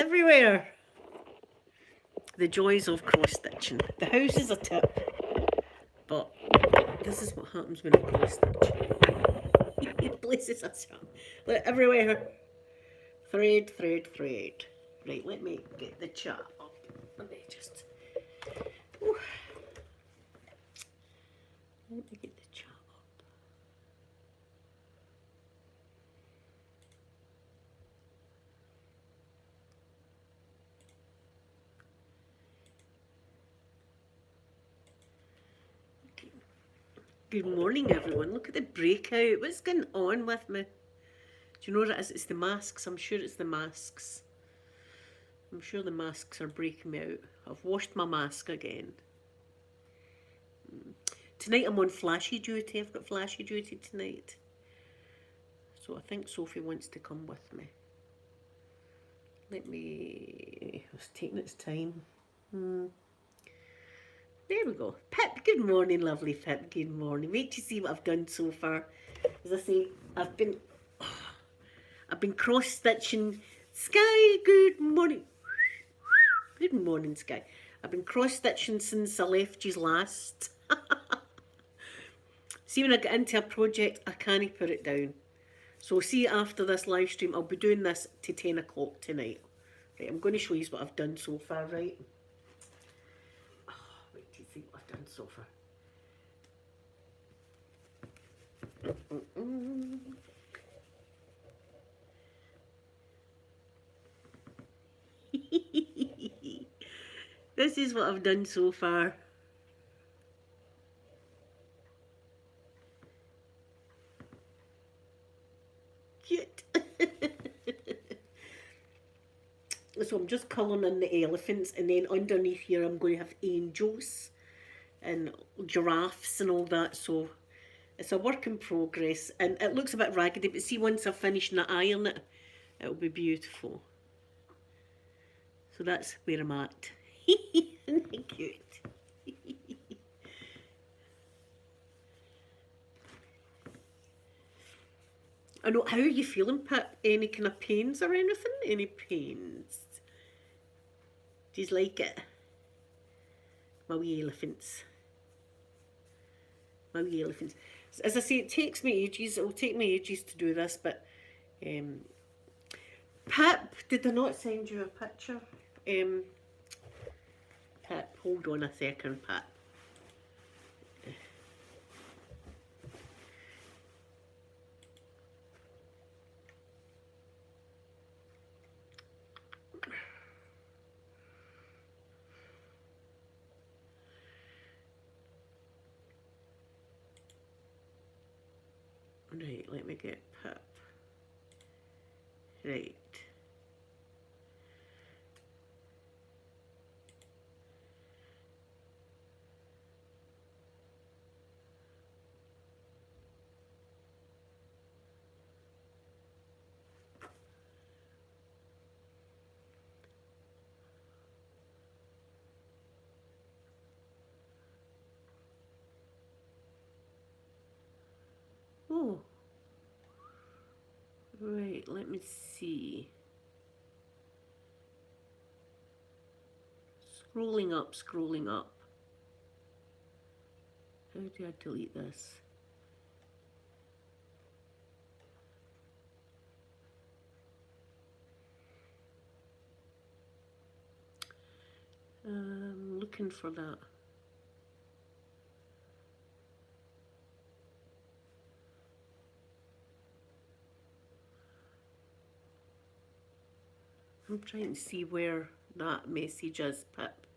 everywhere. The joys of cross stitching. The house is a tip, but this is what happens when I cross stitch. Places are charm. Look, everywhere. Thread, thread, thread. Right, let me get the chart up. Let me just. Ooh. Let me get the chart up. Good morning, everyone. Look at the breakout. What's going on with me? Do you know what it is? It's the masks. I'm sure it's the masks. I'm sure the masks are breaking me out. I've washed my mask again. Tonight I'm on flashy duty. I've got flashy duty tonight. So I think Sophie wants to come with me. Let me... It's taking its time. There we go. Pip, good morning, lovely Pip. Good morning. Wait to see what I've done so far. As I say, I've been cross stitching. Sky, good morning. Good morning, Sky. I've been cross stitching since I left you last. See, when I get into a project, I can't put it down. So see, after this live stream, I'll be doing this to 10 o'clock tonight. Right, I'm going to show you what I've done so far, right? Wait to see what I've done so far. This is what I've done so far. Cute. So I'm just colouring in the elephants, and then underneath here I'm going to have angels and giraffes and all that. So it's a work in progress, and it looks a bit raggedy, but see, once I've finished and I iron it, it'll be beautiful. So that's where I'm at. Cute. I know. How are you feeling, Pip? Any kind of pains or anything? Any pains? Do you like it? My wee elephants. My wee elephants. As I say, it takes me ages. It will take me ages to do this, but Pip, did I not send you a picture? Pip, hold on a second, Pip. Right, let me get Pip. Right. Oh. Right, let me see. Scrolling up, scrolling up. How do I delete this? Looking for that. I'm trying to see where that message is, Pip.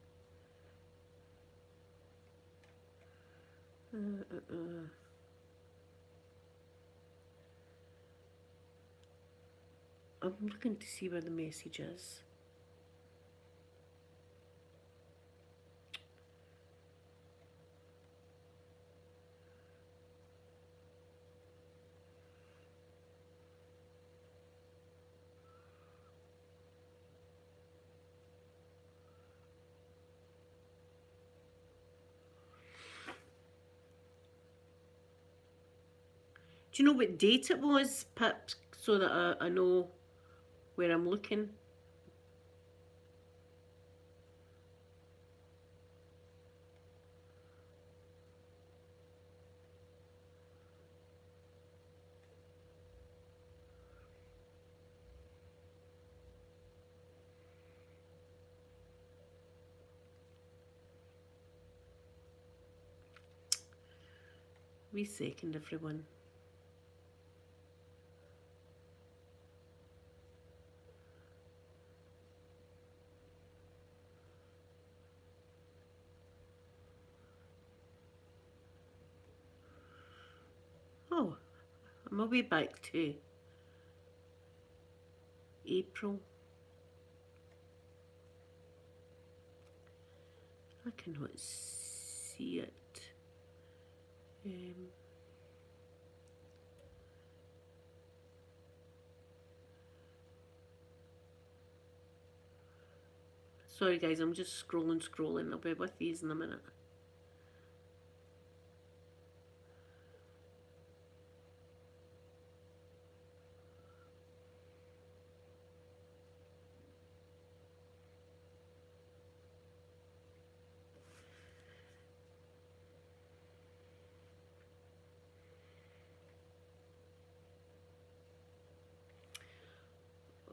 I'm looking to see where the message is. Do you know what date it was, Pip, so that I know where I'm looking? Wee second, everyone. Oh, I'm a way back to April. I cannot see it. Sorry guys, I'm just scrolling. I'll be with these in a minute.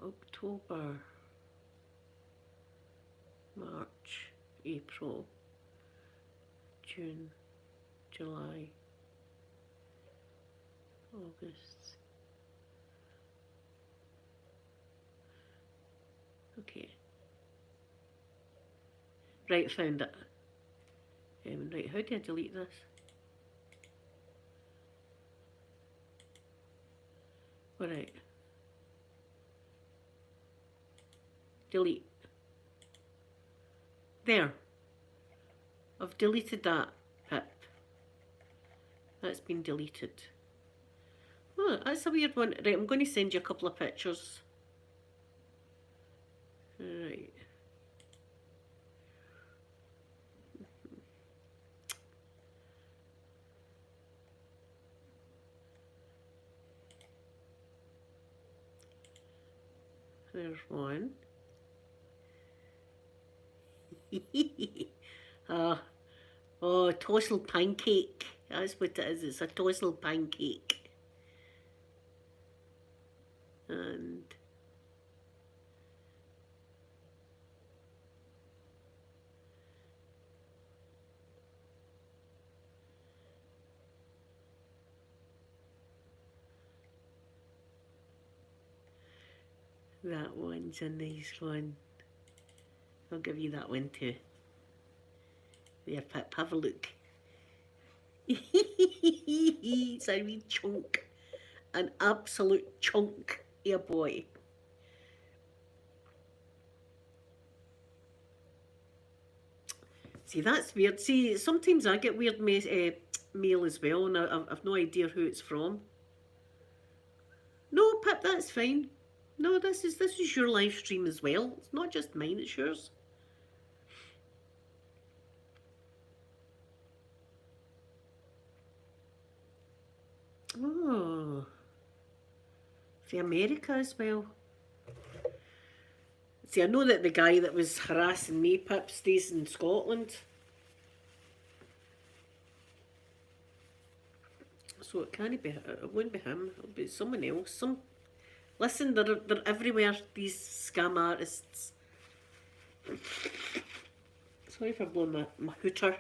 October, March, April, June, July, August. Okay. Right, found it. Right, how do I delete this? Alright. Delete. There. I've deleted that pip. That's been deleted. Oh, that's a weird one. Right, I'm going to send you a couple of pictures. Right. There's one. Oh, tossle pancake. That's what it is. It's a tossle pancake. And that one's a nice one. I'll give you that one too. There, Pip, have a look. It's a wee chunk. An absolute chunk of a boy. See, that's weird. See, sometimes I get weird mail as well, and I've no idea who it's from. No, Pip, that's fine. No, this is your live stream as well. It's not just mine, it's yours. Oh, for America as well. See, I know that the guy that was harassing me, Pip, stays in Scotland. So it can't be, it won't be him, it'll be someone else. Listen, they're everywhere, these scam artists. Sorry for blowing my hooter.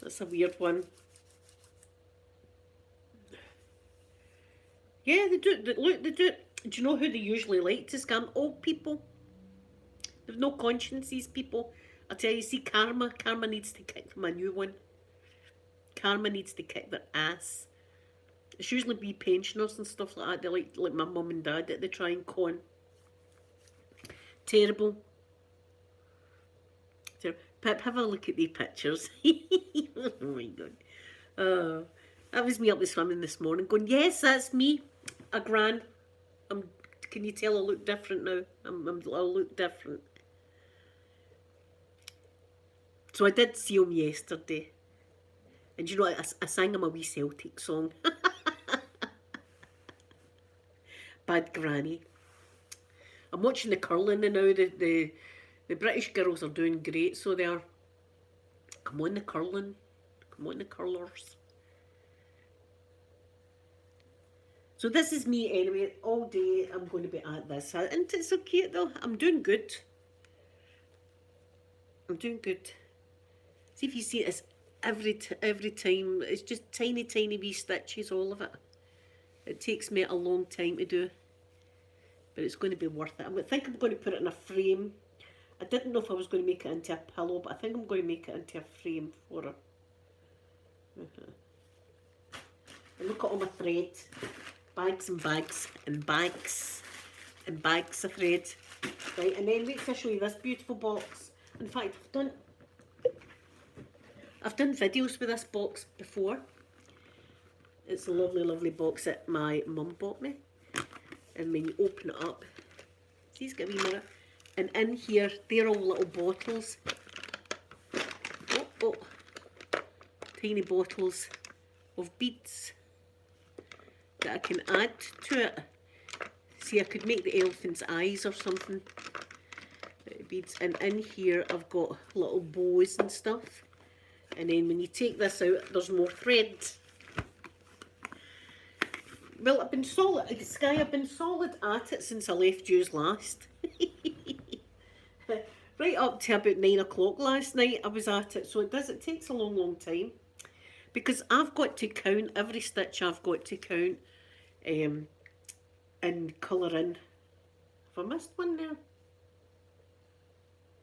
That's a weird one. Yeah, they do. Look, they do. Do you know who they usually like to scam? Old people. They've no conscience, these people. I tell you, see, Karma needs to kick them a new one. Karma needs to kick their ass. It's usually be pensioners and stuff like that. They like my mum and dad that they try and con. Terrible. Pip, have a look at these pictures. Oh my god. That was me up swimming this morning going, yes, that's me, a gran. Can you tell I look different now? I look different. So I did see him yesterday. And you know, I sang him a wee Celtic song. Bad granny. I'm watching the curling now. The British girls are doing great, so they are. Come on, the curling. Come on, the curlers. So this is me anyway. All day I'm going to be at this. And it's okay though. I'm doing good. I'm doing good. See if you see it, it's every time. It's just tiny, tiny wee stitches, all of it. It takes me a long time to do, but it's going to be worth it. I think I'm going to put it in a frame. I didn't know if I was going to make it into a pillow, but I think I'm going to make it into a frame for her. And look at all my thread. Bags and bags and bags and bags of thread. Right, and then wait till I show you this beautiful box. In fact, I've done videos with this box before. It's a lovely, lovely box that my mum bought me. And when you open it up, see, it's got a wee mirror. And in here, they're all little bottles. Oh, tiny bottles of beads that I can add to it. See, I could make the elephant's eyes or something. Beads. And in here, I've got little bows and stuff. And then when you take this out, there's more thread. Well, I've been solid, Sky, I've been solid at it since I left yous last. Right up to about 9 o'clock last night I was at it, so it takes a long, long time. Because I've got to count, every stitch I've got to count and colour in. Have I missed one there?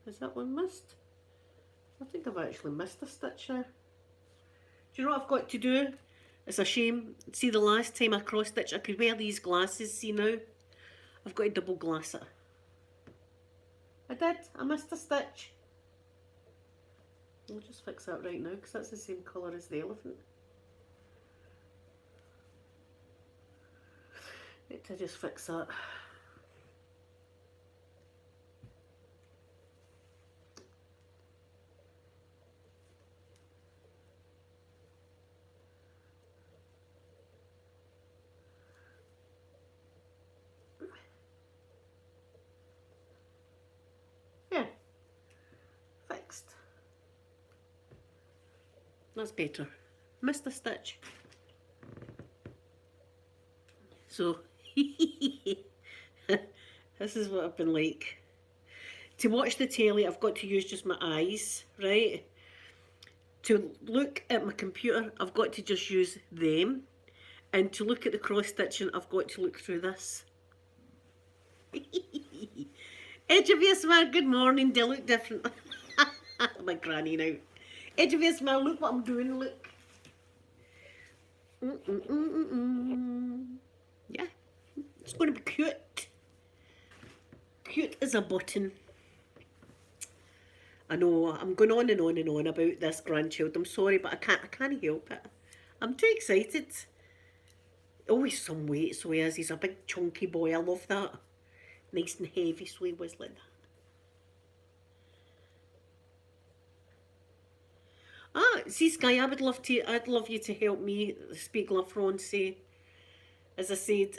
Is that one missed? I think I've actually missed a stitch there. Do you know what I've got to do? It's a shame. See, the last time I cross stitch, I could wear these glasses. See now? I've got to double glass it. I did. I missed a stitch. I'll just fix that right now because that's the same colour as the elephant. Need to just fix that. Yeah, fixed. That's better. Missed a stitch. So, this is what I've been like. To watch the telly, I've got to use just my eyes, right? To look at my computer, I've got to just use them. And to look at the cross stitching, I've got to look through this. Edge of your smile, good morning, do I look different? My granny now. Edge of your smile, look what I'm doing, look. Yeah, it's going to be cute. Cute as a button. I know, I'm going on and on and on about this grandchild. I'm sorry, but I can't help it. I'm too excited. Always some weight, so he is. He's a big chunky boy. I love that. Nice and heavy, so he was like that. Ah, see, Sky, I'd love you to help me speak La Francais. As I said,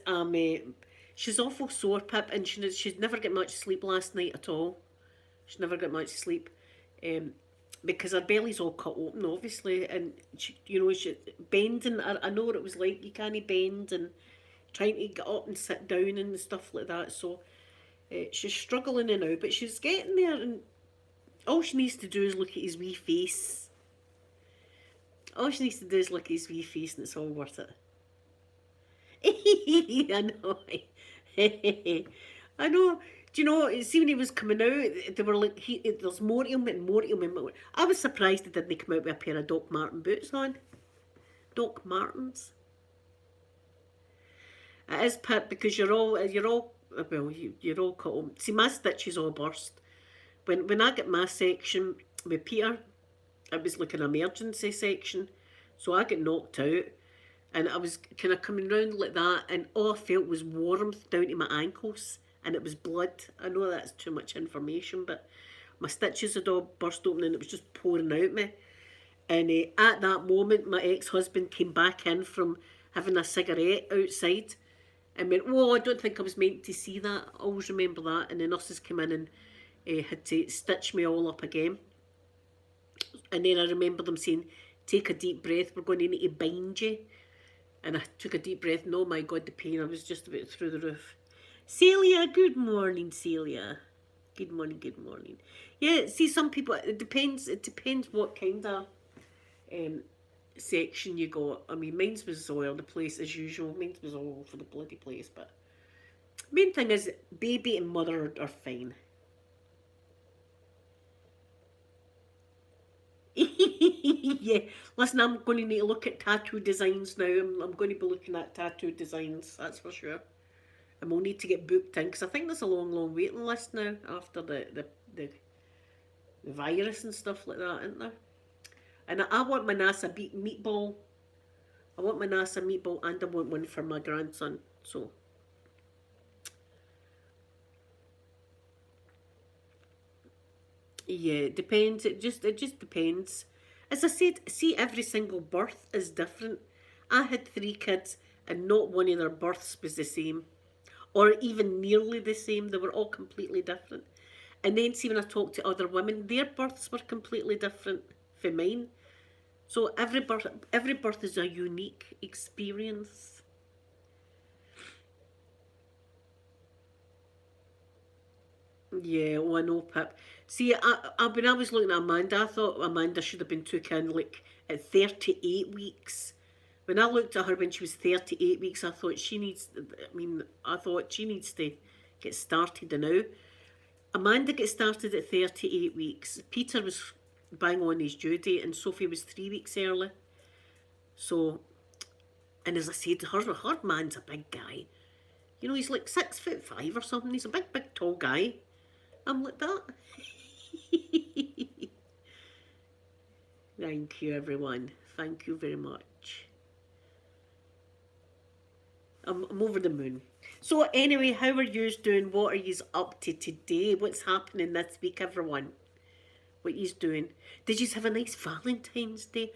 she's awful sore, Pip, and she'd never get much sleep last night at all. She'd never get much sleep. Because her belly's all cut open, obviously, and she bending. I know what it was like. You can't bend and trying to get up and sit down and stuff like that. So she's struggling now, but she's getting there. And all she needs to do is look at his wee face. All she needs to do is look at his wee face, and it's all worth it. I know. I know. Do you know, see when he was coming out, they were like, there's more to him and more to him and more. I was surprised he didn't come out with a pair of Doc Marten boots on. Doc Martens. It is, Pip, because you're all cut on. See, my stitches all burst. When I got my section with Peter, it was like an emergency section. So I got knocked out. And I was kind of coming round like that, and all I felt was warmth down to my ankles. And it was blood. I know that's too much information, but my stitches had all burst open and it was just pouring out me. And at that moment, my ex-husband came back in from having a cigarette outside and went, "Oh, I don't think I was meant to see that." I always remember that. And the nurses came in and had to stitch me all up again. And then I remember them saying, "Take a deep breath, we're going to need to bind you." And I took a deep breath, and oh my God, the pain, I was just about through the roof. Celia, good morning, Celia. Good morning, good morning. Yeah, see, some people, it depends what kind of um, section you got. I mean, mine's was all over the place as usual. Mine's was all over the bloody place, but main thing is baby and mother are fine. Yeah, listen, I'm going to need to look at tattoo designs now. I'm going to be looking at tattoo designs, that's for sure. And we'll need to get booked in because I think there's a long, long waiting list now after the virus and stuff like that, isn't there? And I want my NASA meatball. I want my NASA meatball and I want one for my grandson. So, yeah, it depends. It just depends. As I said, see, every single birth is different. I had three kids and not one of their births was the same. Or even nearly the same. They were all completely different. And then see when I talked to other women, their births were completely different from mine. So every birth is a unique experience. Yeah, oh, I know, Pip. See, when I was looking at Amanda, I thought Amanda should have been took in like at 38 weeks. When I looked at her when she was 38 weeks, I thought she needs, I mean, I thought she needs to get started now. Amanda gets started at 38 weeks. Peter was bang on his due date, and Sophie was 3 weeks early. So, and as I said, her man's a big guy. You know, he's like 6'5" or something. He's a big, big, tall guy. I'm like that. Thank you, everyone. Thank you very much. I'm over the moon. So anyway, how are yous doing? What are yous up to today? What's happening this week, everyone? What yous doing? Did yous have a nice Valentine's Day?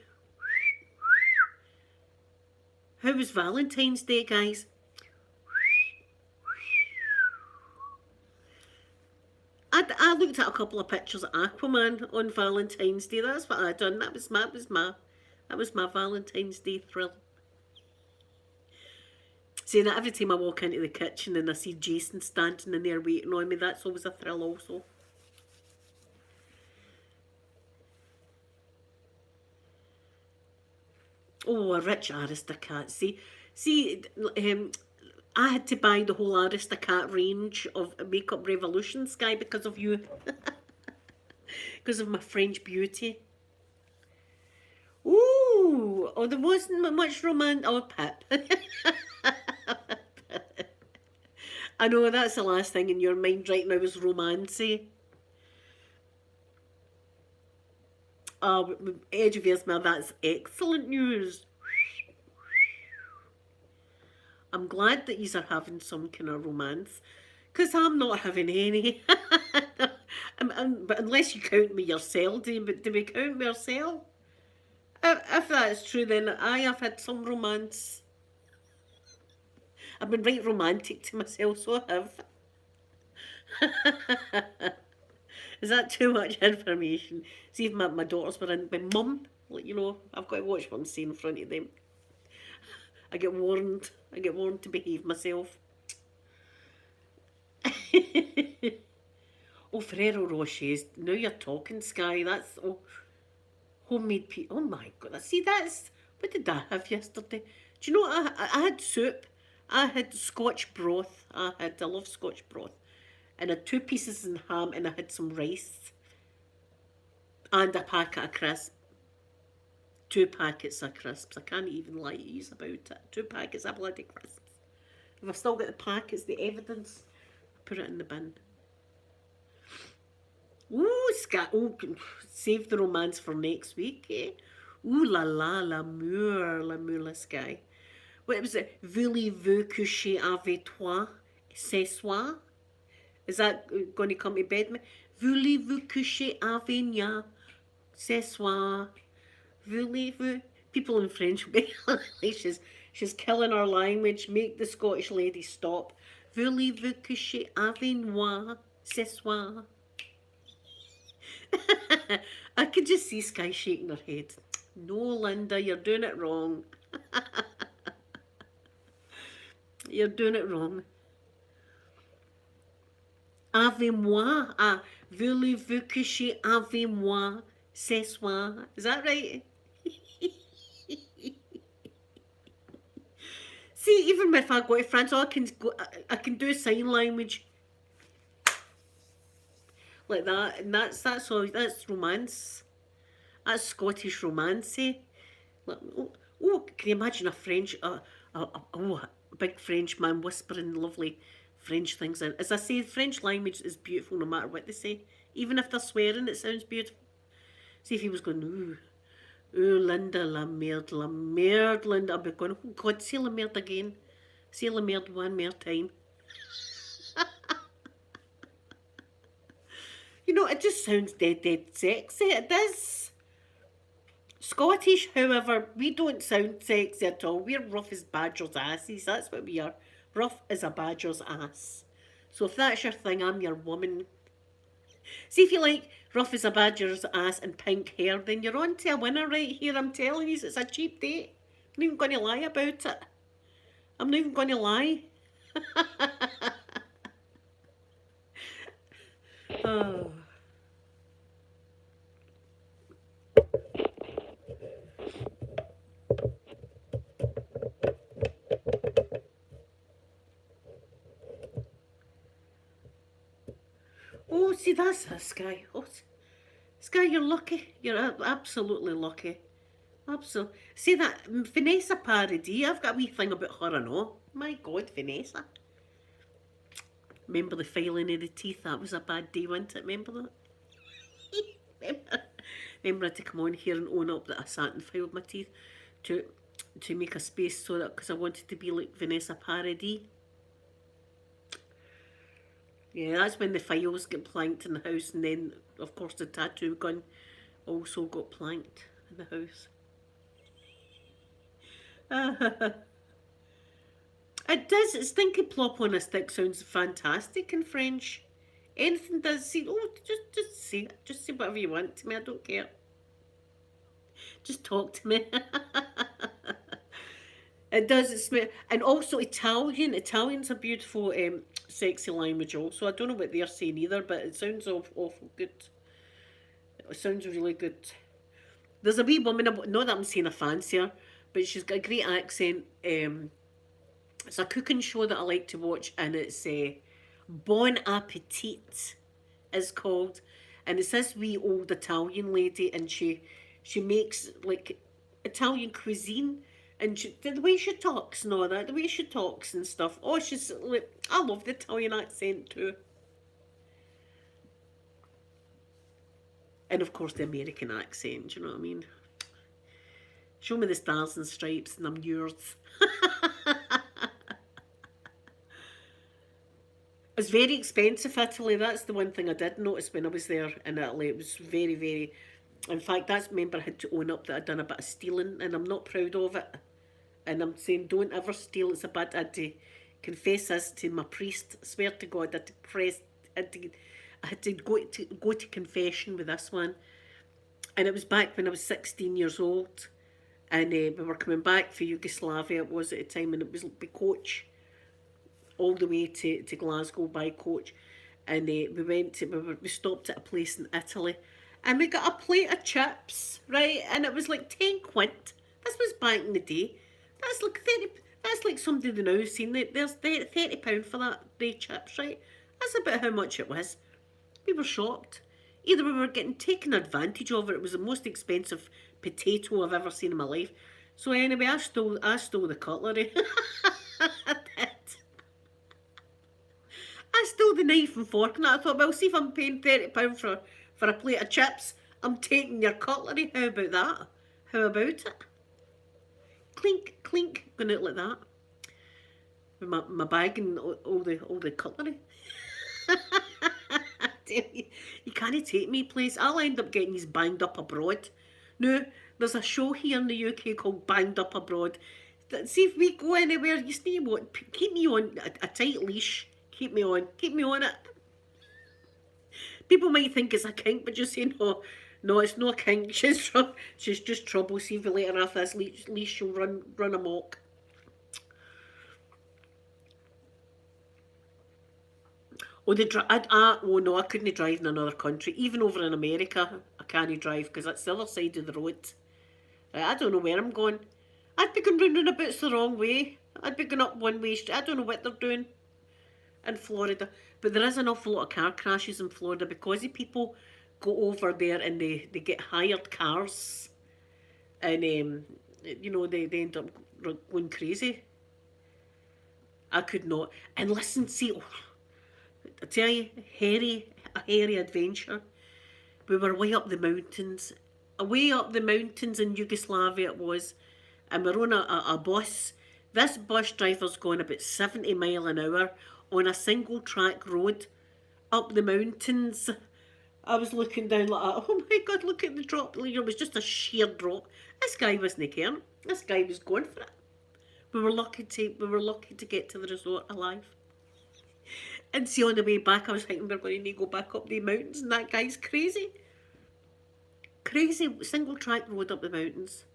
How was Valentine's Day, guys? I looked at a couple of pictures of Aquaman on Valentine's Day. That's what I done. That was my Valentine's Day thrill. Saying that every time I walk into the kitchen and I see Jason standing in there waiting on me, that's always a thrill also. Oh, a rich aristocrat. See, I had to buy the whole aristocrat range of Makeup Revolution Sky because of you, because of my French beauty. Ooh, oh, there wasn't much romance. Oh, Pip. I know that's the last thing in your mind right now is romancy. Edge of Earsmell, that's excellent news. I'm glad that you are having some kind of romance, because I'm not having any. But unless you count me yourself, do we count me yourself? If that's true, then I have had some romance. I've been right romantic to myself, so I have. Is that too much information? See if my daughters were in, my mum, like, I've got to watch what I'm saying in front of them. I get warned. I get warned to behave myself. Oh, Ferrero Rochers. Now you're talking, Sky. That's homemade Oh my god. See, what did I have yesterday? Do you know what I had soup? I had Scotch broth. I love Scotch broth. And I had 2 pieces of ham and I had some rice. And a packet of crisps. 2 packets of crisps. I can't even lie to you about it. 2 packets of bloody crisps. If I've still got the packets, the evidence, put it in the bin. Ooh, Sky. Oh, save the romance for next week, eh? Ooh la la, l'amour, la Sky. What was it? Voulez-vous coucher avec toi ce soir? Is that going to come to bed? Voulez-vous coucher avec moi ce soir? Voulez-vous? People in French will be like, she's killing our language. Make the Scottish lady stop. Voulez-vous coucher avec moi ce soir? I could just see Sky shaking her head. No, Linda, you're doing it wrong. You're doing it wrong. Avec moi. Ah, voulez-vous coucher avec moi ce soir? Is that right? See, even if I go to France, I can do sign language like that, and that's all. That's romance. That's Scottish romance. Eh? Like, can you imagine a French, a big French man whispering lovely French things? And as I say, French language is beautiful no matter what they say. Even if they're swearing, it sounds beautiful. See if he was going, ooh, ooh, Linda, la merde, Linda. I'd be going, oh God, say la merde again. Say la merde one more time. You know, it just sounds dead, dead sexy. It does. Scottish, however, we don't sound sexy at all. We're rough as badger's asses. That's what we are. Rough as a badger's ass. So if that's your thing, I'm your woman. See if you like rough as a badger's ass and pink hair, then you're on to a winner right here. I'm telling you, it's a cheap date. I'm not even going to lie about it. I'm not even going to lie. Oh. Oh, see, that's this guy. Oh, this guy, you're lucky. You're absolutely lucky. Absolutely. See that Vanessa Paradis? I've got a wee thing about her and all. My God, Vanessa. Remember the filing of the teeth? That was a bad day, wasn't it? Remember that? remember I had to come on here and own up that I sat and filed my teeth to make a space so that, because I wanted to be like Vanessa Paradis. Yeah, that's when the files get planked in the house, and then, of course, the tattoo gun also got planked in the house. It does. It's stinky plop on a stick sounds fantastic in French. Anything does. See, oh, just say it. Just say whatever you want to me. I don't care. Just talk to me. It does. And also Italian. Italian's a beautiful, sexy language. Also, I don't know what they're saying either, but it sounds awful good. It sounds really good. There's a wee woman. Not that I'm saying I fancy her, but she's got a great accent. It's a cooking show that I like to watch, and it's Bon Appetit is called, and it's this wee old Italian lady, and she makes like Italian cuisine, and the way she talks and all that, the way she talks and stuff. Oh, she's like, I love the Italian accent too, and of course the American accent. Do you know what I mean? Show me the stars and stripes, and I'm yours. It's very expensive, Italy. That's the one thing I did notice when I was there in Italy. It was very, very. In fact, that's, remember, I had to own up that I'd done a bit of stealing, and I'm not proud of it. And I'm saying, don't ever steal. It's a bad. I had to confess this to my priest. I swear to God, I had to go to confession with this one. And it was back when I was 16 years old, and we were coming back for Yugoslavia. It was at the time, and it was by coach all the way to Glasgow by coach, and we stopped at a place in Italy, and we got a plate of chips, right, and it was like 10 quid. This was back in the day. That's like 30. That's like somebody now seen that there's £30 for that day chips, right? That's about how much it was. We were shocked. Either we were getting taken advantage of, or it was the most expensive potato I've ever seen in my life. So anyway, I stole the cutlery. I stole the knife and fork, and I thought, well, see if I'm paying £30 for a plate of chips, I'm taking your cutlery. How about that? How about it? Clink, clink, going out like that. With my bag and all the cutlery. You can't take me, please. I'll end up getting these banged up abroad. Now, there's a show here in the UK called Banged Up Abroad. See if we go anywhere, you see what? Keep me on a tight leash. Keep me on it. People might think it's a kink, but just say no, it's not a kink. She's just trouble. See if you later after this leash she'll run amok. Oh, oh no, I couldn't drive in another country. Even over in America, I can't drive because that's the other side of the road. I don't know where I'm going. I'd be going round and about the wrong way. I'd be going up one way street. I don't know what they're doing in Florida. But there is an awful lot of car crashes in Florida because the people go over there and they get hired cars. And, they end up going crazy. I could not. And listen, see, I tell you, a hairy adventure. We were way up the mountains in Yugoslavia it was, and we're on a bus. This bus driver's going about 70 mile an hour on a single track road up the mountains. I was looking down like, oh my God, look at the drop. It was just a sheer drop. This guy wasn't caring. This guy was going for it. We were lucky to get to the resort alive. And see, on the way back, I was thinking we're going to need to go back up the mountains, and that guy's crazy. Crazy single track road up the mountains.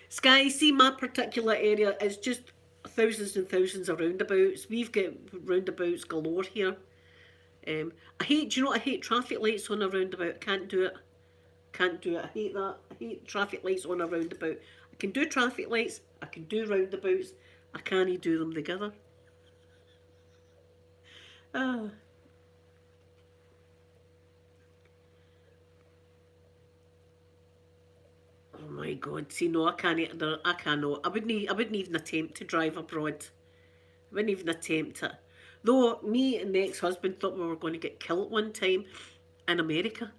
Sky, see, my particular area is just thousands and thousands of roundabouts. We've got roundabouts galore here. I hate traffic lights on a roundabout. I can't do it. Can't do it. I hate that. I hate traffic lights on a roundabout. I can do traffic lights. I can do roundabouts. I can't do them together. Ah. Oh my God! See, no, I can't. I cannot. I wouldn't even attempt to drive abroad. I wouldn't even attempt it. Though me and the ex-husband thought we were going to get killed one time in America.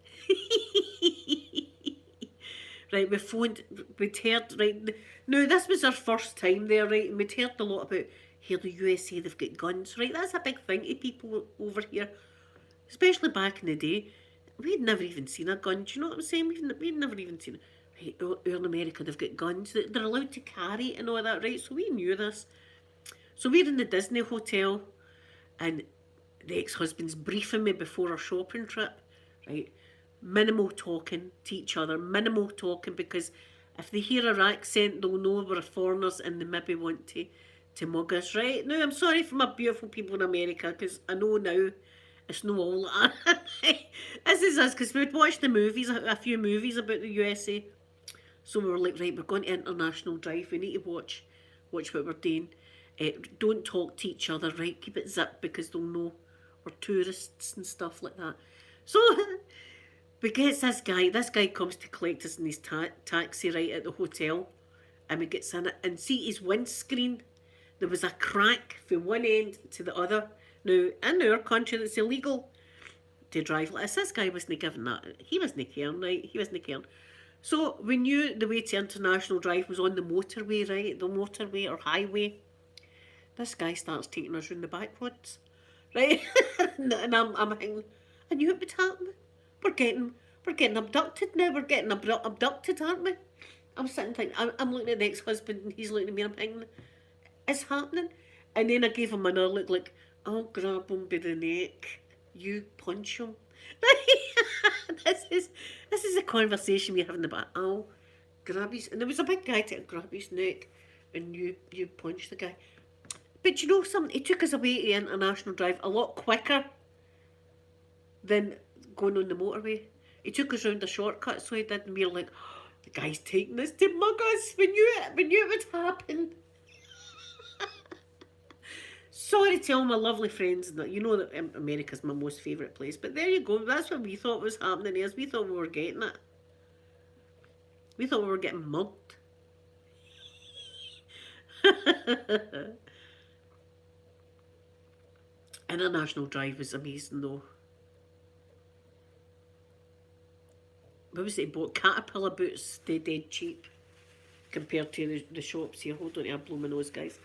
Right, we'd heard, right, no, this was our first time there, right, and we'd heard a lot about, here, the USA, they've got guns, right, that's a big thing to people over here, especially back in the day. We'd never even seen a gun, do you know what I'm saying? We'd never even seen it. Right, oh, in America, they've got guns, they're allowed to carry it and all that, right, so we knew this. So we're in the Disney hotel, and the ex-husband's briefing me before our shopping trip, right, minimal talking to each other, minimal talking, because if they hear our accent, they'll know we're foreigners and they maybe want to mug us, right? Now, I'm sorry for my beautiful people in America, because I know now it's not all that. This is us, because we'd watched the movies, a few movies about the USA. So we were like, right, we're going to International Drive, we need to watch what we're doing. Don't talk to each other, right? Keep it zipped, because they'll know we're tourists and stuff like that. So we get this guy comes to collect us in his taxi right at the hotel, and we gets in it and see his windscreen. There was a crack from one end to the other. Now, in our country, it's illegal to drive like this. This guy wasn't giving that. He wasn't caring, right? He wasn't caring. So we knew the way to International Drive was on the motorway, right? The motorway or highway. This guy starts taking us round the back roads, right? And I'm thinking, I knew it would happen. We're getting abducted now. We're getting abducted, aren't we? I'm sitting thinking, I'm looking at the ex-husband and he's looking at me and I'm thinking, it's happening. And then I gave him another look like, I'll grab him by the neck. You punch him. This is a conversation we have in the back. I'll grab his, and there was a big guy to grab his neck, and you punch the guy. But you know something? He took us away to International Drive a lot quicker than going on the motorway. He took us round a shortcut, so he did, and we were like, oh, the guy's taking us to mug us. We knew it would happen. Sorry to all my lovely friends that you know that America's my most favourite place, but there you go. That's what we thought was happening. Is we thought we were getting it. We thought we were getting mugged. International Drive was amazing though. What was it? Bought Caterpillar boots. They're dead cheap compared to the shops here. Hold on, I blow my nose, guys.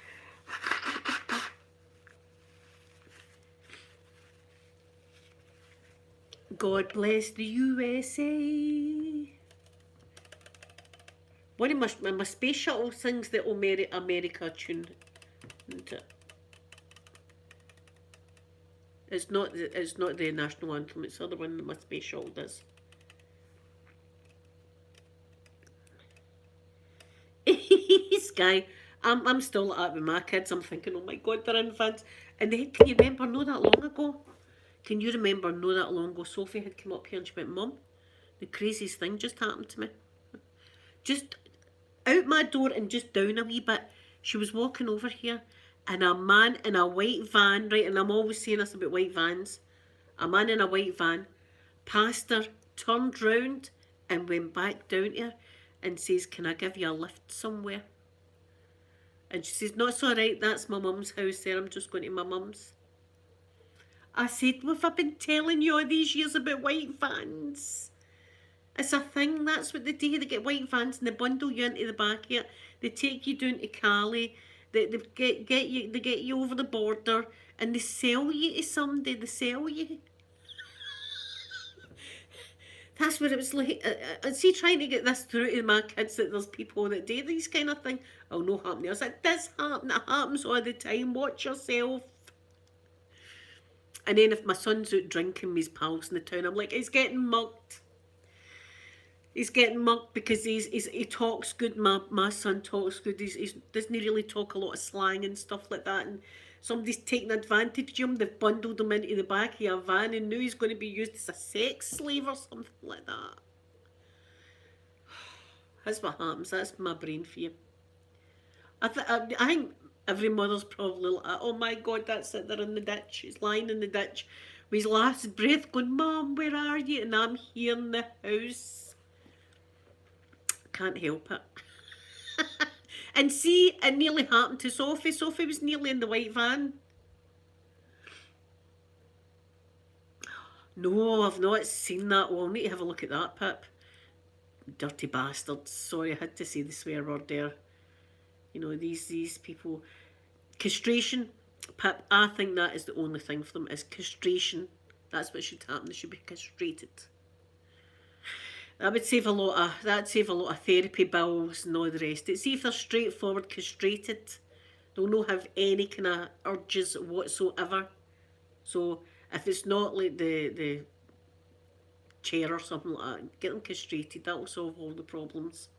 God bless the USA. One of my space shuttle sings the America tune. It's not the national anthem. It's the other one that my space shuttle does. This guy, I'm still like that with my kids. I'm thinking, oh my God, they're infants. And then, can you remember, not that long ago? Can you remember, not that long ago, Sophie had come up here and she went, Mum, the craziest thing just happened to me. Just out my door and just down a wee bit. She was walking over here and a man in a white van, right, and I'm always saying this about white vans. A man in a white van passed her, turned round and went back down to her and says, can I give you a lift somewhere? And she says, no, it's all right, that's my mum's house there, I'm just going to my mum's. I said, well, have I been telling you all these years about white vans? It's a thing, that's what they do. They get white vans and they bundle you into the back here. They take you down to Cali. They get you over the border and they sell you to somebody. They sell you. That's what it was like. See, trying to get this through to my kids that there's people that do these kind of thing. Oh, no happening. I was like, this happen. It happens all the time. Watch yourself. And then if my son's out drinking with his pals in the town, I'm like, he's getting mugged. He's getting mugged because he talks good. My son talks good. He doesn't really talk a lot of slang and stuff like that. And somebody's taking advantage of him. They've bundled him into the back of a van and now he's going to be used as a sex slave or something like that. That's what happens. That's my brain for you. I think every mother's probably like, oh my God, that's it. They're in the ditch. He's lying in the ditch with his last breath going, Mom, where are you? And I'm here in the house. Can't help it. And see, it nearly happened to Sophie. Sophie was nearly in the white van. No, I've not seen that. Well, I'll need to have a look at that, Pip. Dirty bastards. Sorry, I had to say the swear word there. You know, these people. Castration. Pip, I think that is the only thing for them, is castration. That's what should happen. They should be castrated. That would save a lot of, that'd save a lot of therapy bills and all the rest. See if they're straightforward castrated, they'll not have any kind of urges whatsoever. So if it's not like the chair or something like that, get them castrated. That'll solve all the problems.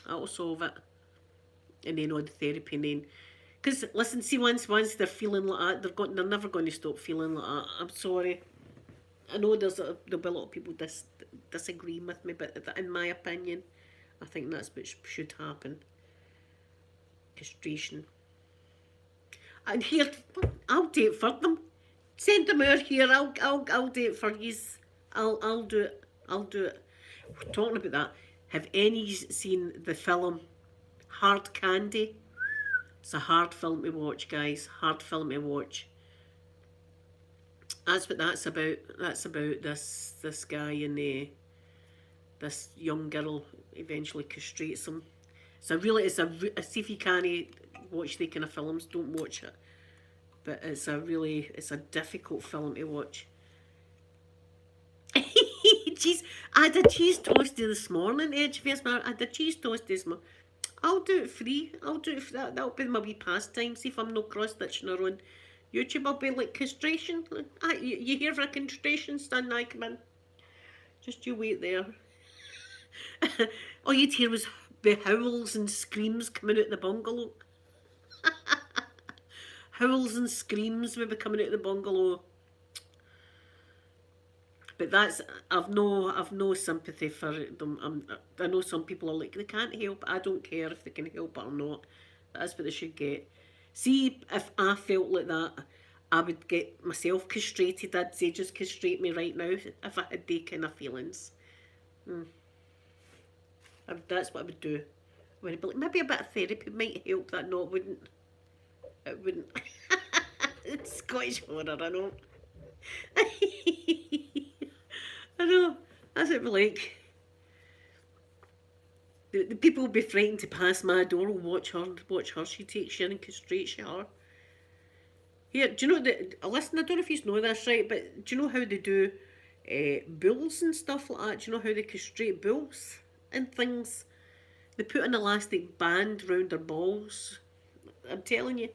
That'll solve it. And then all the therapy, and then, because listen, see, once they're feeling like that, they're never going to stop feeling like that. I'm sorry. I know there'll be a lot of people disagreeing with me, but in my opinion, I think that's what should happen. Castration. And here, I'll do it for them. Send them out here. I'll do it for yous. I'll do it. I'll do it. Talking about that, have any seen the film Hard Candy? It's a hard film to watch, guys. Hard film to watch. That's what that's about. That's about this guy and this young girl eventually castrates him. See if you can't watch the kind of films, don't watch it. But it's a difficult film to watch. Jeez, I had a cheese toastie this morning, I had a cheese toastie this morning. I'll do it free. I'll do it for that. That'll be my wee pastime. See if I'm no cross-stitching her on YouTube. I'll be like, castration. You hear for a castration, son? I come in. Just you wait there. All you'd hear was the howls and screams coming out the bungalow. Howls and screams would be coming out the bungalow. But that's, I've no sympathy for them. I know some people are like, they can't help. I don't care if they can help it or not. That's what they should get. See, if I felt like that, I would get myself castrated. I'd say, just castrate me right now if I had the kind of feelings. That's what I would do. I would be like, maybe a bit of therapy might help that. No, it wouldn't. It wouldn't. It's Scottish horror, I know. I know, that's what we're like. The people will be frightened to pass my door and watch her. She takes you in and castrates her. Here, do you know that? Listen, I don't know if you know this, right? But do you know how they do bulls and stuff like that? Do you know how they castrate bulls and things? They put an elastic band round their balls. I'm telling you,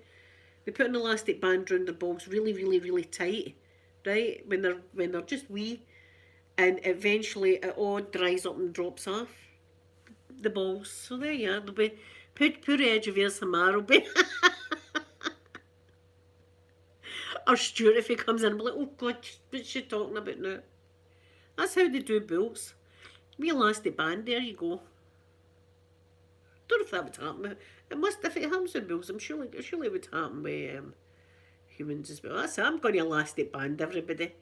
they put an elastic band round their balls really, really, really tight, right? When they're just wee. And eventually it all dries up and drops off the balls. So there you are. Poor edge of yours, Samara will be. Or Stuart, if he comes in, I'm like, oh God, what's she talking about now? That's how they do bulls. Wee elastic band, there you go. Don't know if that would happen with, it must, if it happens with bulls, surely it would happen with humans as well. That's it, I'm going to elastic band everybody.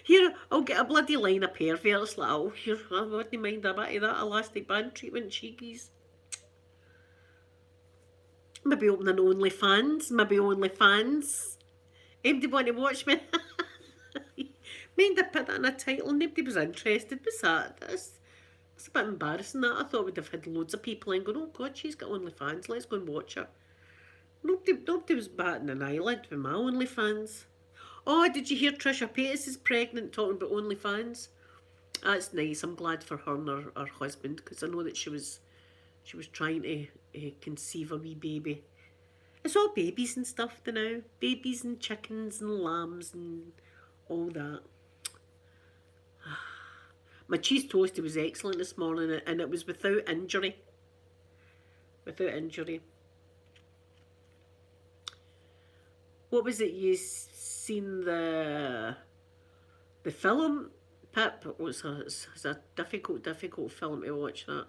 Here, I'll get a bloody line of perverts like, oh, here, I wouldn't mind a bit of that elastic band treatment, cheekies. Maybe open an OnlyFans, Anybody want to watch me? Mind I put that in a title, nobody was interested. What's that? That's a bit embarrassing that. I thought we'd have had loads of people in going, oh God, she's got OnlyFans, let's go and watch her. Nobody was batting an eyelid with my OnlyFans. Oh, did you hear Trisha Paytas is pregnant, talking about OnlyFans? That's nice. I'm glad for her and her husband, because I know that she was trying to conceive a wee baby. It's all babies and stuff now. Babies and chickens and lambs and all that. My cheese toastie was excellent this morning, and it was without injury. Without injury. What was it you seen the film, Pip? It's a difficult film to watch that.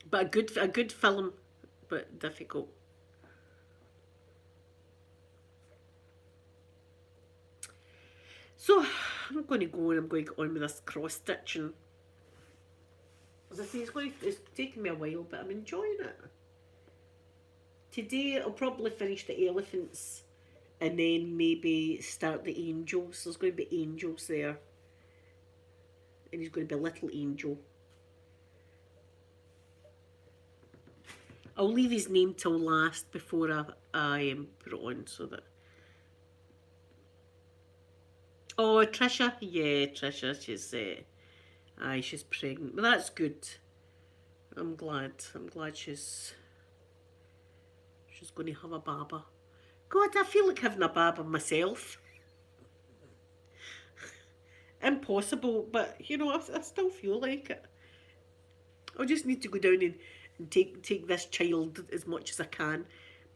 But a good film, but difficult. So I'm going to go and I'm going to get on with this cross stitching. As I say, it's taking me a while, but I'm enjoying it. Today I'll probably finish the elephants and then maybe start the angels. There's going to be angels there. And he's going to be a little angel. I'll leave his name till last before I put it on so that... Oh, Trisha? Yeah, Trisha, she's pregnant. But that's good. I'm glad she's going to have a baba. God, I feel like having a baba myself. Impossible, but you know, I still feel like it. I just need to go down and take this child as much as I can.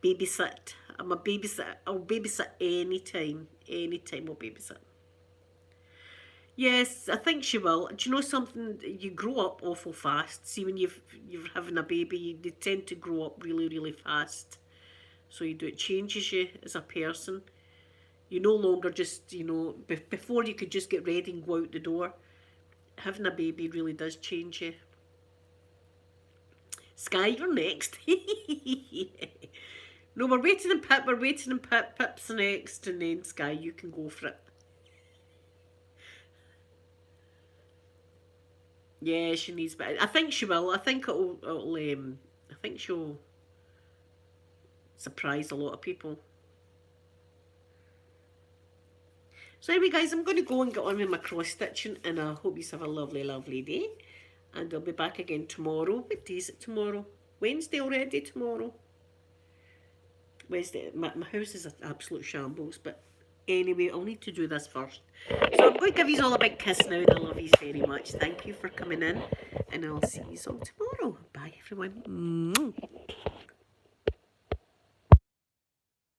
Babysit. I'm a babysitter. I'll babysit anytime. Anytime I'll babysit. Yes, I think she will. Do you know something? You grow up awful fast. See, when you're having a baby, you tend to grow up really, really fast. So it changes you as a person. You no longer just, you know, before you could just get ready and go out the door. Having a baby really does change you. Sky, you're next. No, we're waiting and Pip. Pip's next, and then Sky, you can go for it. Yeah, she needs, but I think she will. I think I think she'll surprise a lot of people. So anyway, guys, I'm going to go and get on with my cross stitching, and I hope you have a lovely, lovely day. And I'll be back again tomorrow. What day is it tomorrow? Wednesday already tomorrow. Wednesday. My house is an absolute shambles, but anyway, I'll need to do this first. So I'm going to give you all a big kiss now, and I love you very much. Thank you for coming in, and I'll see you all tomorrow. Bye, everyone.